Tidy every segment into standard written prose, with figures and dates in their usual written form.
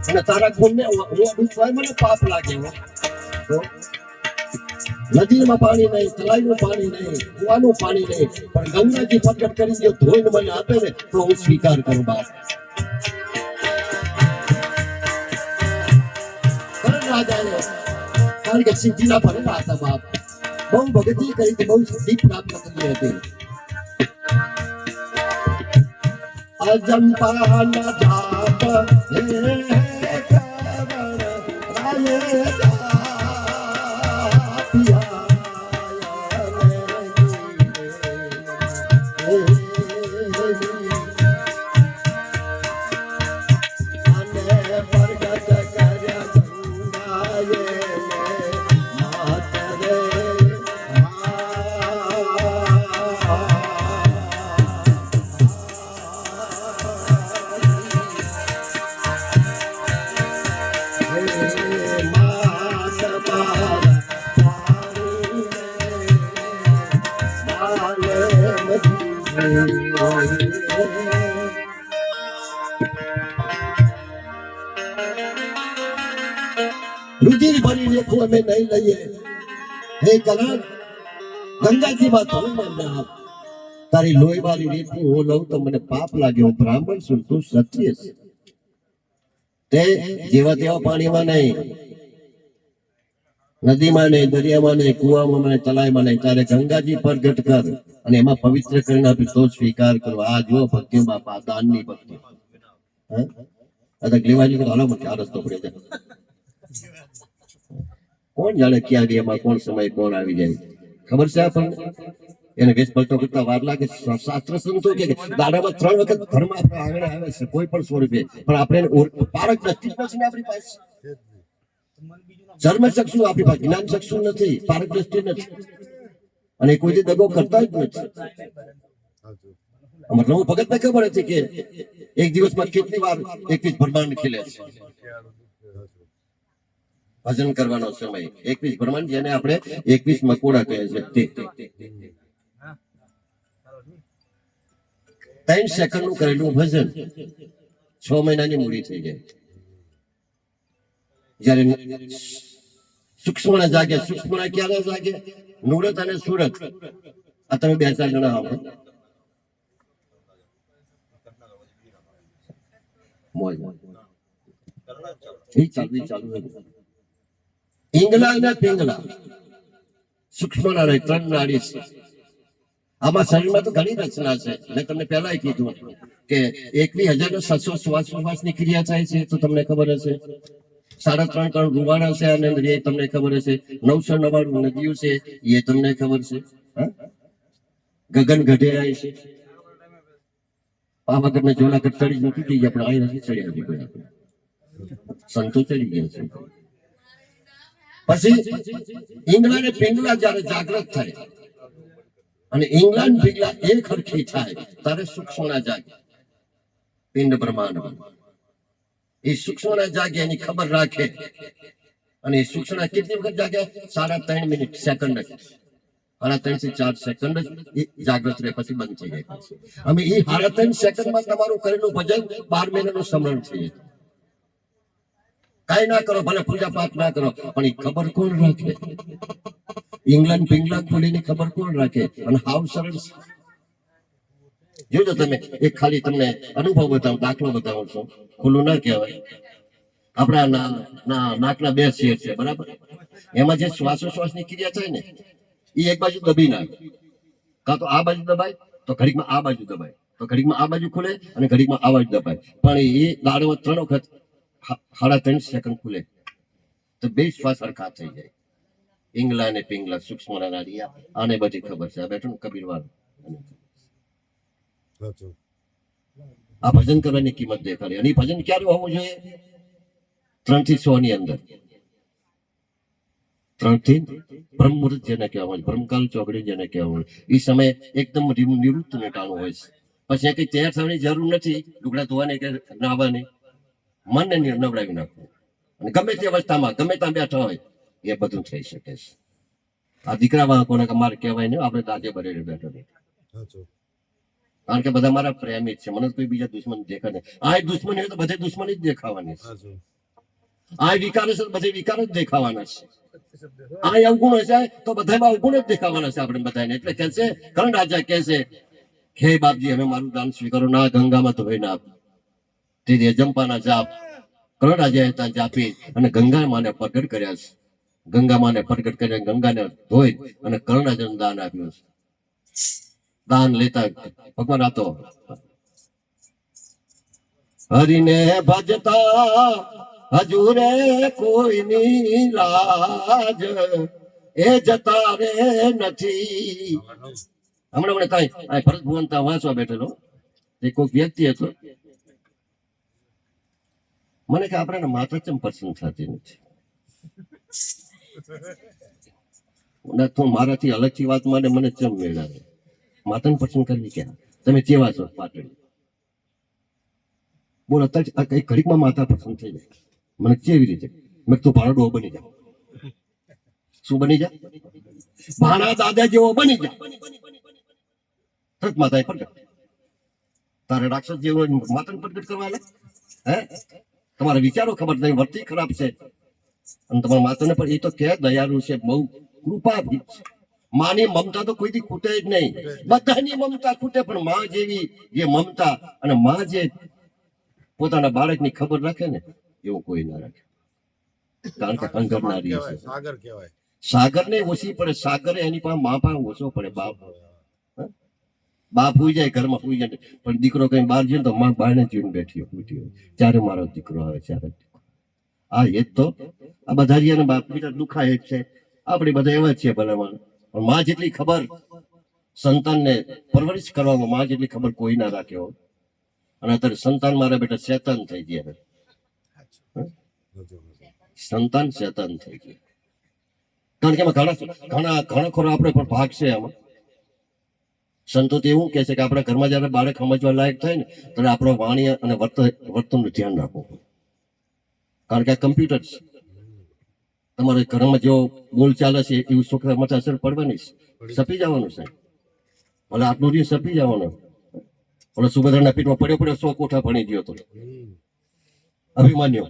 અને તારા ખૂનને હું મને પાપ લાગે તો નદીમાં પાણી નહીં, તળાવનું પાણી નહીં, કુવાનું પાણી નહીં, પણ ગંગાજી પ્રગટ કરી જો ધોઈને મને આપે ને તો હું સ્વીકાર કરું બાપ. રાજાએ કારણ કે સિદ્ધિના ભરેલા હતા બાપ. બહુ ભગતી કરી હતી, બહુ સિદ્ધિ પ્રાપ્ત કરી હતી. અજંપા ન જાપ હે રુધિર ભરી લેખું અમે નહીં લઈએ. હે કરણ, ગંગાજી માં ધોઈને નાખ. તારી લોહી વાળી રેખું હું લઉં તો મને પાપ લાગે. હું બ્રાહ્મણ છું, તું ક્ષત્રિય છે. તે જેવા તેવા પાણીમાં નહીં, નદીમાં નહીં, દરિયામાં નહીં, કુવામાં નહીં, તળાવમાં નહીં. તારે ગંગાજી પ્રગટ કર અને એમાં પવિત્ર કરીને આપી તો સ્વીકાર કરો. આ જો ભક્તિ બાપા, દાનની ભક્તિ. લેવાજી હાલો મને આ રસ્તો પડે છે. કોણ જાણે ક્યાં એમાં કોણ સમય કોણ આવી જાય ખબર છે આપણને. એને વેશ પલટો કરતા વાર લાગે. શાસ્ત્ર સંતો કે દાડામાં 3 વખત ધર્મ આપણા આંગણે આવે છે કોઈ પણ સ્વરૂપે, પણ આપણે પારક નથી ને આપણી પાસે. ધર્મ ચક્ષુ આપણી પાસે, જ્ઞાન ચક્ષુ નથી, પારક દ્રષ્ટિ નથી, અને કોઈ દગો કરતા જ નથી. મતલબ ભગત ને ખબર હતી કે એક દિવસમાં કેટલી વાર 21 બ્રહ્માંડ ખીલે છે. ભજન કરવાનો સમય 21 બ્રહ્માંડ, જેને આપણે 21 મકોડા કહે છે. 3 સેકન્ડ નું કરેલું ભજન 6 મહિનાની મૂડી થઈ જાય. જયારે સૂક્ષ્મ જાગે, સૂક્ષ્મ ક્યારે જાગે? નુરત અને સુરત. આ તમે 2-4 જણા આવો. ચાલુ ઈંગલા અને પિંગલા સૂક્ષ્મ નાડી, 3 નાડી છે. આમાં શરીરમાં તો ઘણી રચના છે. મેં તમને પહેલા કીધું કે 21,700 શ્વાસોશ્વાસની ક્રિયા થાય છે, તો તમને ખબર હશે. 3.5 કરોડ રૂવાડા છે અને એ તમને ખબર હશે. 999 નદીઓ છે, એ તમને ખબર છે. ગગન ગઢેરાય છે. પાવાગઢ ને જુનાગઢ ચડી મૂકી દઈએ, આપણે અહીં નથી ચડી ગયા, સંતો ચડી ગયા છે. પછી ઈંગલા ને પિંગલા જયારે જાગૃત થાય અને ઈંગલા ને પિંગલા એક હરખી થાય ત્યારે સૂક્ષ્મ જાગે. પિંડ બ્રહ્માંડ એ સૂક્ષ્મ જાગે, એની ખબર રાખે. અને એ સૂક્ષ્મ કેટલી વખત જાગે? 3.5 મિનિટ સેકન્ડ, 3.5 થી 4 સેકન્ડ જ જાગૃત રહે, પછી બંધ થઈ જાય. અમે એ 3.5 સેકન્ડમાં તમારું કરેલું ભજન 12 મહિનાનું સ્મરણ થઈ જાય. કઈ ના કરો, ભલે પૂજા પાઠ ના કરો, પણ એ ખબર કોણ રાખે? ઇંગ્લેન્ડ પિંગલા ખોલીની ખબર કોણ રાખે? અને હાવ સરળ જોજો તમે. એક ખાલી તમને અનુભવ બતાવો, દાખલો બતાવો છો. ખુલ્લું ના કહેવાય. આપણા નાકના 2 શેર છે, બરાબર? એમાં જે શ્વાસોશ્વાસની ક્રિયા થાય ને, એ એક બાજુ દબી નાખે. કાં તો આ બાજુ દબાય, તો ઘડીકમાં આ બાજુ દબાય, તો ઘડીકમાં આ બાજુ ખુલે, અને ઘડીકમાં આ બાજુ દબાય. પણ એ દાડામાં 3 વખત 3.5 સેકન્ડ ખુલે, તો 2 શ્વાસ સરખા થઈ જાય. ઈંગલા ને પિંગલા સૂક્ષ્મ નાડી, આને બધી ખબર છે. આ બેઠું કબીર વાળું. આ ભજન કરવાની કિંમત દેખાડી. અને ભજન ક્યારે હોવું જોઈએ? 3 થી 6 ની અંદર. 3 થી બ્રહ્મ મુહૂર્ત જેને કહેવાય, બ્રહ્મકાલ ચોકડી જેને કહેવાય, એ સમય એકદમ નિવૃત્ત ટાણું હોય છે. પછી કઈ તૈયાર થવાની જરૂર નથી, લુગડા ધોવાની કે નાહવાની. મનને નવડાવી નાખવું, અને ગમે તે અવસ્થામાં ગમે ત્યાં બેઠા હોય એ બધું થઈ શકે છે. આ દીકરા કોને મારે કહેવાય ને, આપણે દાદે બરેલી બેઠો. કારણ કે બધા મારા પ્રેમી જ છે, મને કોઈ બીજા દુશ્મન દેખા નહીં. આ દુશ્મની હોય તો બધે દુશ્મની જ દેખાવાની છે. આ વિકાર હશે તો બધે વિકાર જ દેખાવાના છે. આ અવગુણ હશે તો બધામાં અવગુણ જ દેખાવાના છે આપણે બધાને. એટલે કે છે કર્ણ રાજા કહે છે, હે બાપજી હવે મારું દાન સ્વીકારો. ના ગંગામાં તો હોય ના તે અજંપાના જાપ કર્ણ રાજાએ ત્યાં જાપી અને ગંગા માને પ્રગટ કર્યા છે. ગંગા માને પ્રગટ કરીને ગંગાને ધોઈ અને કર્ણ રાજાનું દાન આપ્યું છે. દાન લેતા ભગવાન આ તો હરિને ભજતા હજુરે કોઈની લાજ એ જતા રે નથી. હમણાં કઈ ભરત ભુવન ત્યાં વાંચવા બેઠેલો એ કોઈ વ્યક્તિ હતો. મને કે આપણે માતા ચમ પસંદ થતી નથી. તું મારાથી અલગથી વાત માટે મને ચમ મેળવે. માતાને પસંદ કરવી ક્યાં? તમે કેવા છો પાટણ? બોલો અત્યારે કઈ ઘડીકમાં માતા પસંદ થઈ જાય. મને કેવી રીતે? મેં તું ભાડો બની જા. શું બની જા? ભાણા દાદા જેવો બની જા. તરત માતા પ્રગટ. તારે રાક્ષસ જેવો માતાને પ્રગટ કરવા લે? હે તમારા વિચારો ખબર નહીં, વર્તી ખરાબ છે. અને તમારા માતાને પણ એ તો કે દયાળુ છે, બહુ કૃપાભીત છે. માની મમતા તો કોઈથી ખૂટે જ નહીં. બધાની મમતા ખૂટે પણ માં જેવી જે મમતા અને માં જે પોતાના બાળકની ખબર રાખે ને એવું કોઈ ના રાખે. કારણ કે અંગરનારી છે. સાગર કહેવાય. સાગર ને ઓછી પડે. સાગર એની પાસે મા પાસે ઓછો પડે. બાપ હોઈ જાય ઘરમાં હોઈ જાય, પણ દીકરો કઈ બહાર જાય તો માં બારને જોઈને બેઠી હોય. ત્યારે મારો દીકરો આવે, ત્યારે આ એ જ તો આ બધા બાપ બીજા દુખાય જ છે. આપણે બધા એવા જ છીએ ભલામાં. પણ માં જેટલી ખબર સંતાનને પરવરિશ કરવામાં માં જેટલી ખબર કોઈ ના રાખ્યો. અને અત્યારે સંતાન મારા બેટા શેતાન થઈ ગયા. સંતાન શેતાન થઈ ગયા. કારણ કે એમાં ઘણા ખરો આપણે પણ ભાગ છે. આમાં સંતો તો એવું કે છે કે આપણા ઘરમાં જયારે બાળક સમજવા લાયક થાય ને ત્યારે આપણો વાણી અને વર્તનનું ધ્યાન રાખવું. કારણ કે આ કમ્પ્યુટર છે. તમારે ઘરમાં જેવો બોલ ચાલે છે એવું છોકરા માથે અસર પડવાની છે. સપી જવાનું છે. ભલે આટલું રહ્યું સપી જવાનું. ઓલો સુભદ્રાના પીઠમાં પડ્યો 100 કોઠા ભણી ગયો હતો અભિમાન્યો.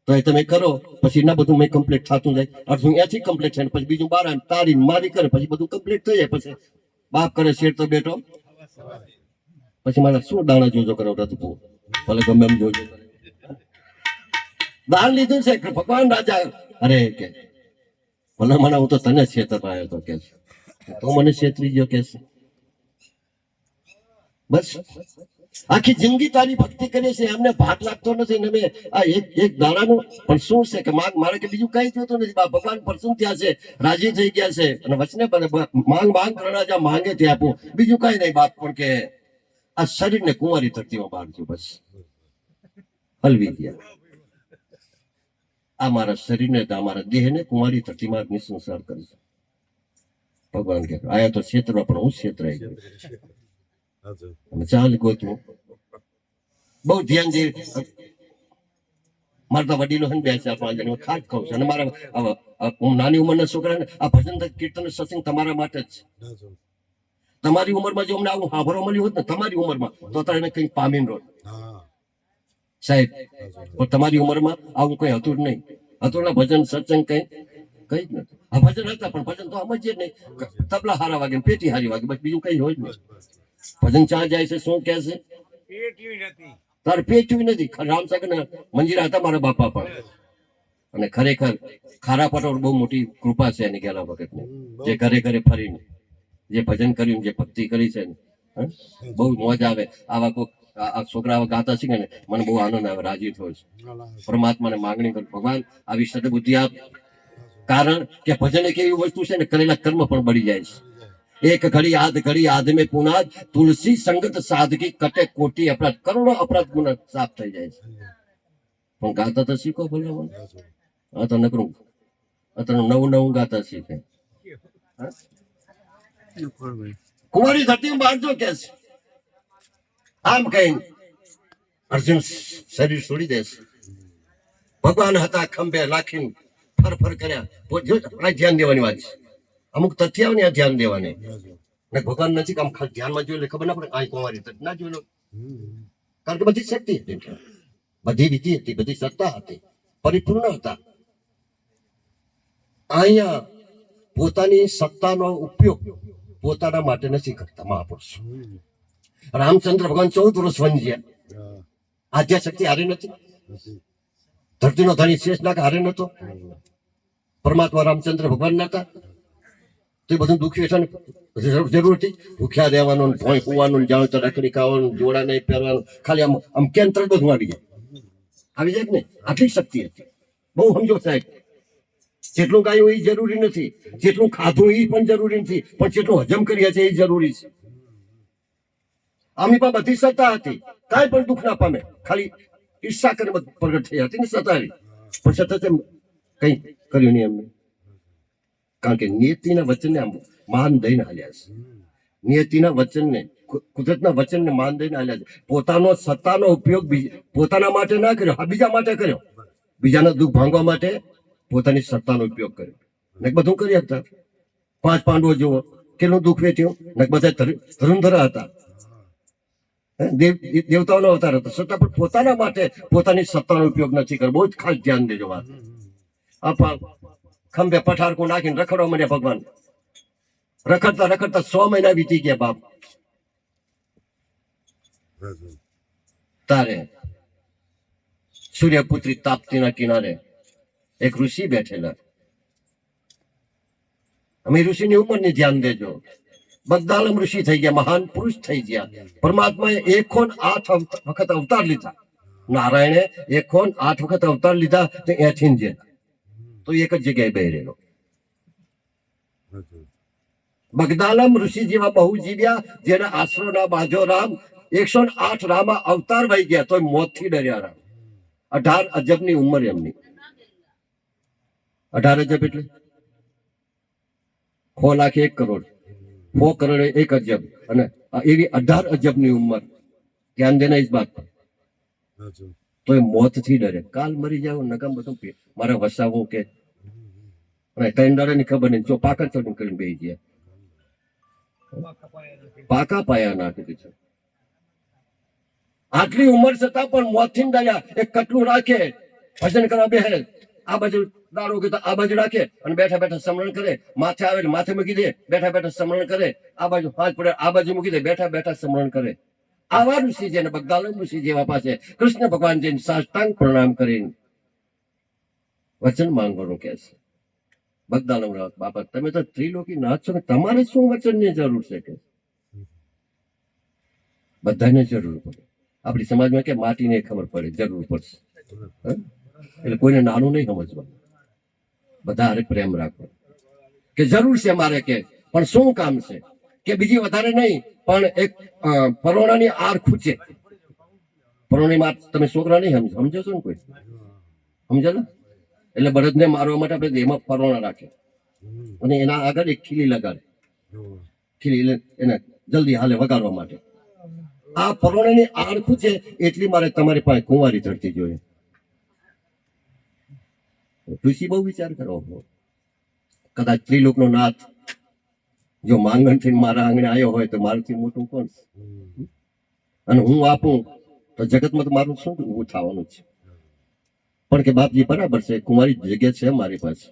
તો એ તમે કરો પછી ના બધું મેં કમ્પ્લીટ થતું જાય. અડધું ત્યાંથી કમ્પ્લીટ થાય પછી બીજું બાર તારી મારી કરે પછી બધું કમ્પ્લીટ થઈ જાય. પછી બાપ કરે શેઠ તો બેઠો પછી મારા શું દાણા જોજો કરાવતા તું ભલે ગમે એમ જોજો. દાન લીધું છે કે ભગવાન રાજા અરે કે ભલે મને હું તો તને છેતરવા આવ્યો તો કે તો મને છેતરી ગયો કે બસ આખી જિંદગી તારી ભક્તિ કરે છે એમને ભાગ લાગતો નથી. ને મેં આ એક દાડાનું પણ શું છે કે મારે કે બીજું કઈ થતું નથી. ભગવાન પ્રસન્ન થયા છે, રાજી થઈ ગયા છે અને વચને માંગ રાજા માંગે તે આપું. બીજું કઈ નહીં બાપ. પણ કે આ શરીરને કુંવારી ધરતીમાં બાંધજો બસ. હલવી ગયા આ મારા શરીરને મારા દેહને કુંવારી ધરતીમાં નિસંસાર કરીશ. ભગવાન કે આયા તો ક્ષેત્રમાં પણ હું ક્ષેત્રાઈ ગયો. ચાલ ગોતું બહુ ધ્યાન દે. મારા તો વડીલો છે ને 2-4-5 જણ ખાસ કહું છું. અને મારા નાની ઉંમરના છોકરાને આ ભજન કીર્તન સત્સંગ તમારા માટે જ છે. તમારી ઉંમરમાં જો અમને આવું સાંભળવા મળ્યું હોત ને તમારી ઉંમરમાં તો અત્યારે કંઈક પામીને રોત સાહેબ. પણ તમારી ઉંમરમાં આવું કઈ હતું જ નહીં. હતું ને ભજન સત્સંગ કઈ જ નથી. આ ભજન હતા પણ ભજન તો સમજીએ જ નહીં. તબલા હારા વાગે પેટી હારી વાગે બસ બીજું કઈ હોય જ નહીં. ભજન ચા જાય છે શું કે છે તારે પેટ્યું નથી. રામસાગર મંજીરા હતા મારા બાપા પણ. અને ખરેખર ખારા પટોળ બહુ મોટી કૃપા છે એની ગેલા વખતની. જે ઘરે ઘરે ફરીને જે ભજન કર્યું જે ભક્તિ કરી છે ને બહુ મોજ આવે. આવા કોઈ આ છોકરા ગાતા શીખે ને મને બહુ આનંદ આવે, રાજી થયો છે. પરમાત્માને માંગણી કરું ભગવાન આવી સદબુદ્ધિ આપ. કારણ કે ભજન એક એવી વસ્તુ છે ને કરેલા કર્મ પણ બળી જાય છે. એક ઘડી આધ મેં પુનાદ તુલસી સંગત સાધકી કટે કોટી અપરાધ. કરોડો અપરાધ ગુના સાફ થઈ જાય છે. પણ ગાતા તો શીખો ભલે. હા તો નકરું અત્યારે નવું ગાતા શીખે. કુંવારી ધરતી બાંધજો કે છે આમ કઈ અર્જુન શરીર છોડી દેશે. ભગવાન હતા ખંભે રાખીને ફર કર્યા. ધ્યાન દેવાની વાત છે. અમુક તથ્ય ધ્યાન દેવાની. ને ભગવાન નજીક આમ ખાલી ધ્યાનમાં જોઈ લે ખબર ના પડે આ કુંવારી ધરતી ના જોઈ લો, કારણ કે બધી શક્તિ હતી, બધી વિધિ હતી, બધી સત્તા હતી, પરિપૂર્ણ હતા. અહીંયા પોતાની સત્તાનો ઉપયોગ પોતાના માટે નથી કરતા મહાપુરુષો. રામચંદ્ર ભગવાન 14 વર્ષ વનજ્યા, આદ્યા શક્તિ હારી નથી, ધરતીનો ધણી શેષ નાગ હારે નતો, પરમાત્મા રામચંદ્ર ભગવાન નતા. તો એ બધું દુઃખી વેઠવાની જરૂર હતી? ભૂખ્યા રહેવાનું, ભોંય કુવાનું, જાણો તો રખડી ખાવાનું, જોડા નહીં પહેરવાનું, ખાલી આમ આમ કેન્દ્ર બધું આવી જાય, આવી જાય ને. આટલી શક્તિ હતી. બહુ સમજો સાહેબ, જેટલું ગાયું એ જરૂરી નથી, જેટલું ખાધું એ પણ જરૂરી નથી, પણ જેટલું હજમ કર્યા છે એ જરૂરી છે. આમની પાસે બધી સત્તા હતી, કાંઈ પણ દુઃખ ના પામે, ખાલી ઈર્ષા કરીને પ્રગટ થઈ હતી ને સત્તા, પણ સતત કઈ કર્યું નહીં એમને. કારણ કે નિયતિના વચનને માન દઈને હાલ્યા છે, નિયતિના વચનને, કુદરતના વચનને માન દઈને હાલ્યા છે. પોતાનો સત્તાનો ઉપયોગ પોતાના માટે ના કર્યો, બીજા માટે કર્યો. બીજાના દુઃખ ભાંગવા માટે પોતાની સત્તાનો ઉપયોગ કર્યો. ને બધું કરી શકતા. 5 પાંડવો જુઓ, કેટલું દુઃખ વેઠ્યું, ને બધા ધર્મધરા હતા, દેવતાઓનો અવતાર હતો, છતાં પણ પોતાના માટે પોતાની સત્તાનો ઉપયોગ નથી કર્યો. બહુ જ ખાસ ધ્યાન દેજો વાત. ખંભે પઠારકું નાખીને રખડવા માંડ્યા ભગવાન. રખડતા રખડતા 100 મહિના વીતી ગયા બાપ. તારે સૂર્યપુત્રી તાપ્તીના કિનારે એક ઋષિ બેઠેલા. અમે ઋષિની ઉંમરની ધ્યાન દેજો. બગદાલમ ઋષિ થઈ ગયા, મહાન પુરુષ થઈ ગયા. પરમાત્માએ 108 વખત અવતાર લીધા. નારાયણે 108 વખત અવતાર લીધા. તો એથી જ તો એક જ જગ્યાએ બે રહેલો. બગદાલમ ઋષિ જેવા બહુ જીવ્યા, જેના આશરો ના બાજો રામ. 108 રામા અવતાર વહી ગયા, તો મોત થી ડર્યા રામ. 18 અજબની ઉંમર એમની. 18 અજબ એટલે 6,01,000 કરોડ, 4 કરોડ 1 અજબ, અને એવી 18 અજબની ઉંમર. ધ્યાન દેના ઇસ બાત પર. તો એ મોત થી ડરે. કાલ મરી જાવ, નકામ બધું મારે વસાવું કે ત્રણ દાડા ની ખબર નહીં, જો પાકા ચડું કરીને બેસી ગયા, પાકા પાયા નાખી દીધું. આટલી ઉંમર છતાં પણ મોત થી ડર્યા. એક કટલું રાખે, ભજન કરવા બેસે, આ બાજુ દારૂ કે આ બાજુ રાખે, અને બેઠા બેઠા સ્મરણ કરે. માથે આવે માથે મૂકી દે, બેઠા બેઠા સ્મરણ કરે. આ બાજુ હાથ પડે, આ બાજુ મૂકી દે, બેઠા બેઠા સ્મરણ કરે. આવા ઋષિ જેને બગદાલમ ઋષિ જેવા પાસે કૃષ્ણ ભગવાન જઈને સાષ્ટાંગ પ્રણામ કરીને વચન માંગવાનું કે છે. બગદાલમ બાપા, તમે તો ત્રિલોકી નાથ છો, તમારે શું વચનની જરૂર છે? કે બધાને જરૂર પડે. આપણી સમાજમાં કે માટીને ખબર પડે, જરૂર પડશે. એટલે કોઈને નાનું નહીં સમજવાનું, બધા હારે પ્રેમ રાખવો કે જરૂર છે મારે, કે પણ શું કામ છે? કે બીજી વધારે નહીં, પણ એક પરોણાની આર ખૂચે. પરોણી માં તમે છોકરા નહીં સમજો છો ને? કોઈ સમજે ને? એટલે બળદને મારવા માટે આપણે એમાં પરોણા રાખે, અને એના આગળ એક ખીલી લગાડે. ખીલી એને જલ્દી હાલે વગાડવા માટે. આ પરોણાની આર ખૂચે એટલી મારે તમારી પાસે કુંવારી ધરતી જોઈએ. ઋષિ બહુ વિચાર કરો. કદાચ ત્રિલોકનો નાથ જો માંગણ થઈને મારા આંગણે આવ્યો હોય તો મારાથી મોટું કોણ? અને હું આપું તો જગતમાં તો મારું શું હું થવાનું છે? પણ કે બાપજી બરાબર છે, કુંવારી જગ્યા છે મારી પાસે,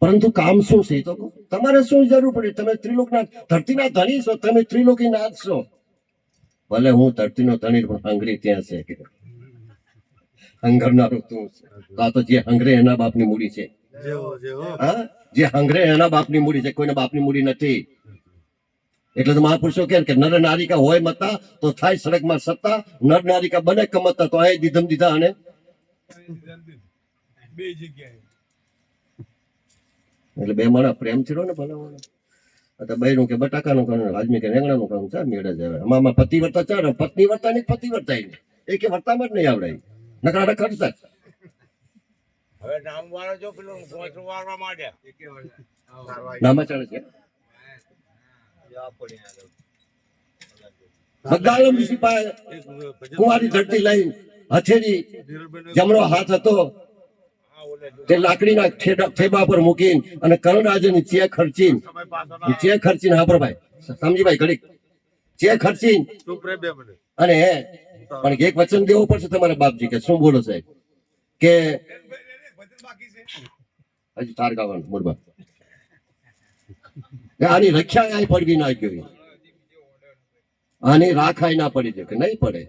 પરંતુ કામ શું છે? તો તમારે શું જરૂર પડે? તમે ત્રિલોકના ધરતીના ધણી છો, તમે ત્રિલોકી નાથ છો. ભલે હું ધરતીનો ધણી, પણ હંગરી ત્યાં છે કે હંગરનારો તું છે. તો આ તો જે હંગરે એના બાપની મૂડી છે. હા, જે હંગરે એના બાપની મૂડી છે, કોઈના બાપની મૂડી નથી. એટલે તો મહાપુરુષો કહે કે નર નારિકા હોય મતા તો થાય સડકમાં સત્તા, નર નારિકા બને કમતા તો આ દીધમ દીધા. અને એટલે બે માણા પ્રેમ થયો ને ભલા બૈરું કે બટાકાનું કામ, આદમી કે રેંગણાનું કામ, ચા મેળે જ આવે. આમાં પતિવર્તા ચાલે, પત્ની વર્તા નહીં, પતિવર્તા એ કે વર્તામાં જ નહીં આવડે, નકરા રખડતા. હવે નામ વાળો જો પેલું ગોઠું વાળવા માંડ્યા નામાં ચાલે છે. બગદાલમ ઋષિ પાસે કુંવારી ધરતી લઈ હથેળી, જમણો હાથ હતો તે લાકડીના થેબા પર મૂકીને અને કર્ણરાજાની ચે ખર્ચીને હા ભાઈ સમજી ભાઈ ઘડીક ચે ખર્ચીને અને પણ એક વચન દેવું પડશે તમારા બાપજી કે શું બોલો સાહેબ કે હજી તાર ગાવાનું મોરબા આની રક્ષા આય પડવી ના ગયો આની રાખાય ના પડી છે કે નહીં પડે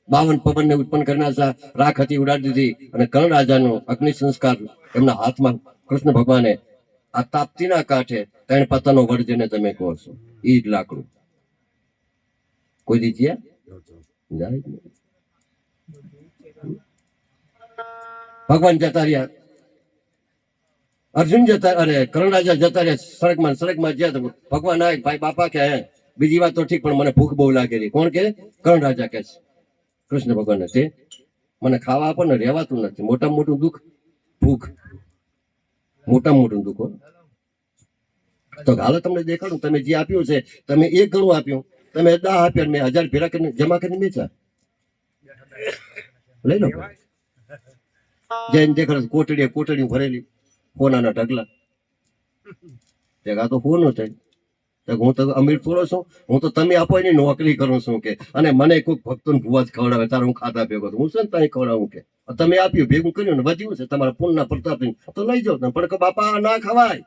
52 પવન ને ઉત્પન્ન કરનાર રાખ હતી ઉડાડી દીધી અને કર્ણ રાજાનો અગ્નિ સંસ્કાર એમના હાથમાં કૃષ્ણ ભગવાને આ તાપ્તીના કાંઠે 3 પત્તાનો વડ જેને તમે કહો છો ઈ જ લાકડું કોઈ દીજ્યા જાય ભગવાન જતા રહ્યા અર્જુન જતા અરે કર્ણ રાજા જતા રહ્યા સડકમાં જ્યાં ભગવાન આવે ભાઈ બાપા કે બીજી વાત તો ઠીક પણ મને ભૂખ બહુ લાગેલી કોણ કે કર્ણ રાજા કે છે કૃષ્ણ ભગવાન તે મને ખાવા આપો ને રહેવાતું નથી મોટામાં મોટું દુઃખ ભૂખ મોટામાં મોટું દુઃખ તો હાલો તમને દેખાડું તમે જે આપ્યું છે તમે 1 ગણું આપ્યું તમે 10 આપ્યા મેં 1000 ભેરા કરીને જમા કરીને વેચા લઈ લો જઈને દેખાડો કોટડી ભરેલી સોનાના ઢગલા આ તો સોનું થાય હું તો અમીર થોડો છું હું તો તમે આપો એની નોકરી કરું છું કે અને મને કોઈ ભક્તો ભૂવા જ ખવડાવે તારે હું ખાતા ભેગો હું છે ને ત્યાં ખવડાવું કે તમે આપ્યું ભેગું કર્યું ને વધ્યું છે તમારા પૂનના પ્રતાપ તો લઈ જાઓ તમે પણ બાપા ના ખવાય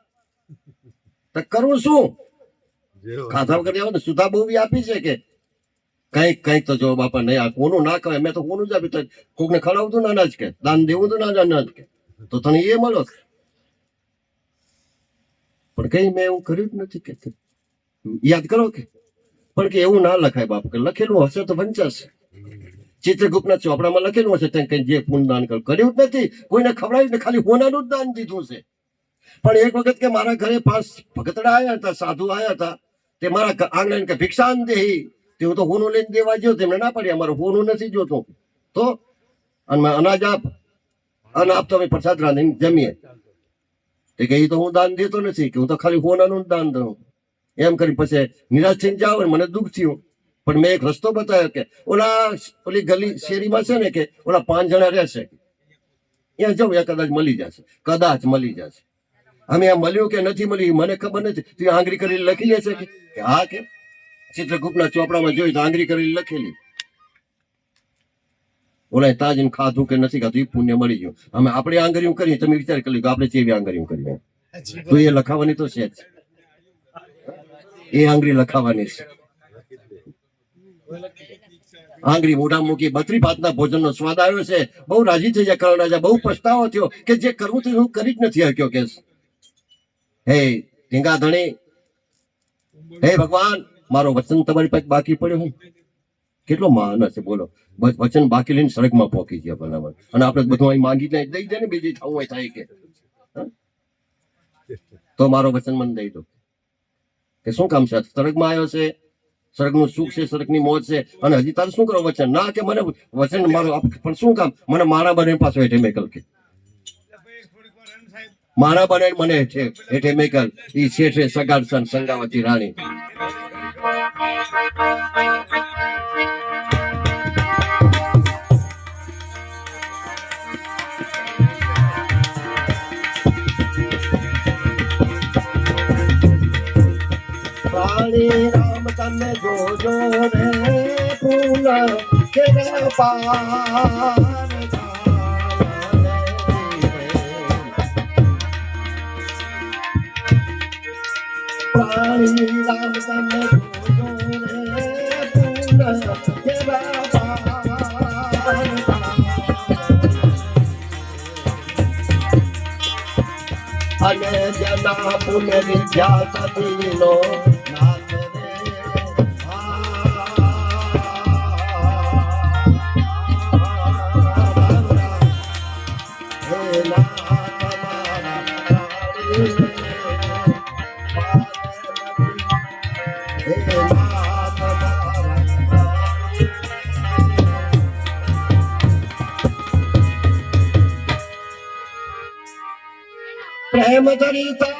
તો કરું શું ખાધા વગર આવો ને સુધા બહુ આપી છે કે કઈક તો જો બાપા નહીં આ કોનું ના ખવાય મેં તો કોનું જ આપ્યું કોકને ખવડાવતું ના અનાજ કે દાન દેવું તો ના અનાજ કે તો તને એ મળો પણ કઈ મેં એવું કર્યું જ નથી કે યાદ કરો કે પણ કે એવું ના લખાય બાપ કે લખેલું હશે તો વંચાશે ચિત્રગુપ્તના ચોપડામાં લખેલું હશે ત્યાં કઈ જે પૂર્ણ દાન કર્યું જ નથી કોઈને ખવડાવ્યું ને ખાલી હોનાનું જ દાન દીધું છે પણ એક વખત કે મારા ઘરે 5 ભગતડા આવ્યા હતા સાધુ આવ્યા હતા તે મારા આંગણે કે ભિક્ષાન દેહી તે હું તો હોનું લઈને દેવા ગયો તેમને ના પાડી અમારું હોનું નથી જોતું તો અનાજ આપ તો અમે પ્રસાદ રાંધીને જમીએ તે કે તો હું દાન દેતો નથી કે હું તો ખાલી હોનાનું જ દાન દઉં એમ કરી પછી નિરાશ થઈને જાવ મને દુઃખ થયું પણ મેં એક રસ્તો બતાવ્યો કે ઓલી ગલી શેરીમાં છે ને કે ઓલા 5 જણા રહેશે ત્યાં જવું એ કદાચ મળી જશે અમે આ મળ્યું કે નથી મળ્યું મને ખબર નથી તું આંગળી કરી લખી લેશે કે હા કે ચિત્રગુપ્તના ચોપડામાં જોયું તો આંગળી કરી લખેલી ઓલા તાજીને ખાધું કે નથી ખાધું એ પુણ્ય મળી ગયું અમે આપણે આંગળીઓ કરીએ તમે વિચાર કરી લો આપણે કેવી આંગળીઓ કરીએ તો એ લખાવાની તો છે જ એ આંગળી લખાવાની છે આંગળી મોઢા મૂકી 32 ભાતના ભોજનનો સ્વાદ આવ્યો છે બહુ રાજી થઈ જાય કર્ણ રાજા બહુ પછતાવો થયો કે જે કરવું તે હું કરી જ નથી શક્યો કે હે ઢીંગા ધણી હે ભગવાન મારો વચન તમારી પાસે બાકી પડ્યો હું કેટલો મહાન હશે બોલો વચન બાકી લઈને સડકમાં પોકી ગયા બનાવવા અને આપણે બધું અહીં માંગી દઈ દે ને બીજી થવું હોય થાય કે તો મારો વચન મને દઈ દો કે શું કામ છે સડકમાં આવ્યો છે સડકનું સુખ છે સડકની મોજ છે અને હજી તારે શું કરો વચન ના કે મને વચન મારું પણ શું કામ મને મારા બને પાછો હેઠે મેકલ કે મારા બને મને હેઠે મેકલ ઈ શેઠે સગાડસન સંગાવતી રાણી રામ તમે જોજો રે પૂના કેરા પાર પ્રાણી રામ તમે જોજો રે પૂના કેરા પાર અને જના પુણ્ય વિદ્યા સતીનો પ્રેમ દરિતા